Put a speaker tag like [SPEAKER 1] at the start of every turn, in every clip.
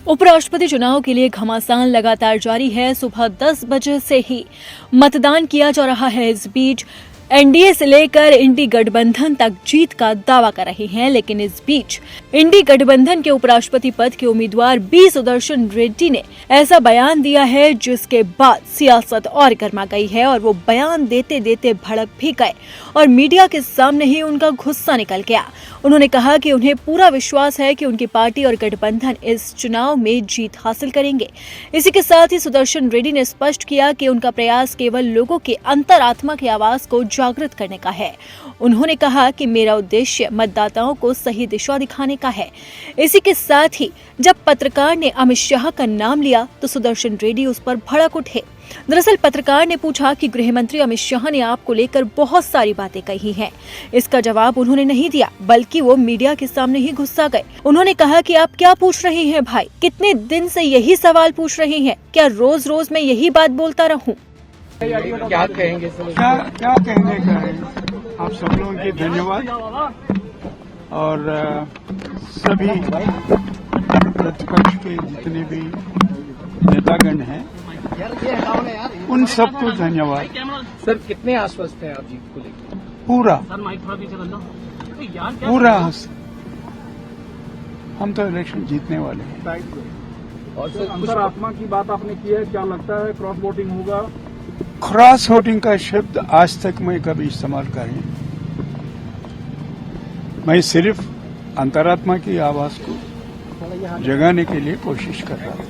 [SPEAKER 1] उपराष्ट्रपति चुनाव के लिए घमासान लगातार जारी है। सुबह 10 बजे से ही मतदान किया जा रहा है। इस बीच एनडीए से लेकर इंडी गठबंधन तक जीत का दावा कर रहे हैं, लेकिन इस बीच इंडी गठबंधन के उपराष्ट्रपति पद के उम्मीदवार बी सुदर्शन रेड्डी ने ऐसा बयान दिया है जिसके बाद सियासत और गर्मा गई है और वो बयान देते देते भड़क भी गए और मीडिया के सामने ही उनका गुस्सा निकल गया। उन्होंने कहा कि उन्हें पूरा विश्वास है कि उनकी पार्टी और गठबंधन इस चुनाव में जीत हासिल करेंगे। इसी के साथ ही सुदर्शन रेड्डी ने स्पष्ट किया कि उनका प्रयास केवल लोगों के अंतरात्मा की आवाज को जागृत करने का है। उन्होंने कहा कि मेरा उद्देश्य मतदाताओं को सही दिशा दिखाने का है। इसी के साथ ही जब पत्रकार ने अमित शाह का नाम लिया तो सुदर्शन रेड्डी उस पर भड़क उठे। दरअसल पत्रकार ने पूछा कि गृह मंत्री अमित शाह ने आपको लेकर बहुत सारी बातें कही हैं। इसका जवाब उन्होंने नहीं दिया, बल्कि वो मीडिया के सामने ही गुस्सा गए। उन्होंने कहा कि आप क्या पूछ रहे हैं भाई, कितने दिन से यही सवाल पूछ रहे हैं, क्या रोज रोज मैं यही बात बोलता रहूं?
[SPEAKER 2] क्या कहेंगे सर?
[SPEAKER 3] क्या कहने का है। आप सब लोगों के धन्यवाद और सभी प्रतिपक्ष के जितने भी नेतागण हैं उन सबको धन्यवाद।
[SPEAKER 2] सर कितने आश्वस्त हैं आप जीत को लेकर?
[SPEAKER 3] पूरा हम तो इलेक्शन जीतने वाले हैं।
[SPEAKER 4] और सर अंतरात्मा की बात आपने की है, क्या लगता है क्रॉस वोटिंग होगा?
[SPEAKER 3] क्रॉस वोटिंग का शब्द आज तक मैं कभी इस्तेमाल करें। मैं सिर्फ अंतरात्मा की आवाज को जगाने के लिए कोशिश कर रहा हूं।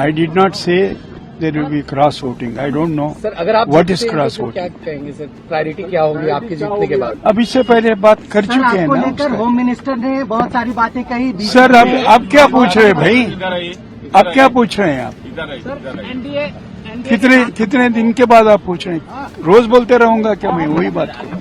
[SPEAKER 3] I did not say there will be cross voting. I don't know
[SPEAKER 2] sir, अगर आप
[SPEAKER 3] व्हाट इज क्रॉस वोटिंग।
[SPEAKER 2] क्या कहेंगे सर, प्रायोरिटी क्या होगी आपके जीतने के बाद?
[SPEAKER 3] अब इससे पहले बात कर चुके हैं ना
[SPEAKER 5] लेकर होम मिनिस्टर ने बहुत सारी बातें कही।
[SPEAKER 3] सर अब क्या पूछ रहे हैं भाई? अब क्या पूछ रहे हैं आप? कितने दिन के बाद आप पूछ रहे हैं? रोज बोलते रहूंगा क्या मैं वही बात करूं?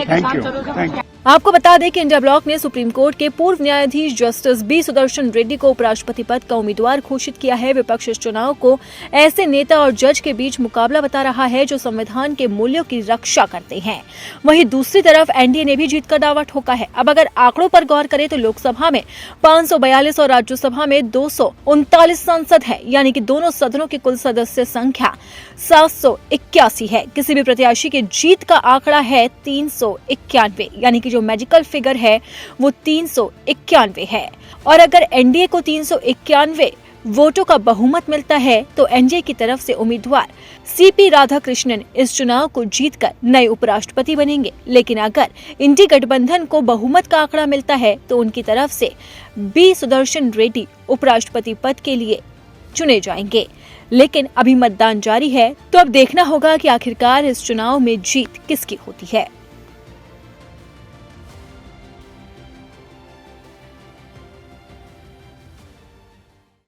[SPEAKER 3] Thank you.
[SPEAKER 1] आपको बता दें कि इंडिया ब्लॉक ने सुप्रीम कोर्ट के पूर्व न्यायाधीश जस्टिस बी सुदर्शन रेड्डी को उपराष्ट्रपति पद का उम्मीदवार घोषित किया है। विपक्ष इस चुनाव को ऐसे नेता और जज के बीच मुकाबला बता रहा है जो संविधान के मूल्यों की रक्षा करते हैं। वहीं दूसरी तरफ एनडीए ने भी जीत का दावा ठोका है। अब अगर आंकड़ों पर गौर करें तो लोकसभा में 542 और राज्यसभा में 239 सांसद है, यानी कि दोनों सदनों की कुल सदस्य संख्या 781 है। किसी भी प्रत्याशी के जीत का आंकड़ा है 391, यानी कि जो मैजिकल फिगर है वो 391 है। और अगर एनडीए को 391 वोटों का बहुमत मिलता है तो एनडीए की तरफ से उम्मीदवार सीपी राधाकृष्णन इस चुनाव को जीतकर नए उपराष्ट्रपति बनेंगे। लेकिन अगर इंडी गठबंधन को बहुमत का आंकड़ा मिलता है तो उनकी तरफ से बी सुदर्शन रेड्डी उपराष्ट्रपति पद के लिए चुने जाएंगे। लेकिन अभी मतदान जारी है, तो अब देखना होगा कि आखिरकार इस चुनाव में जीत किसकी होती है।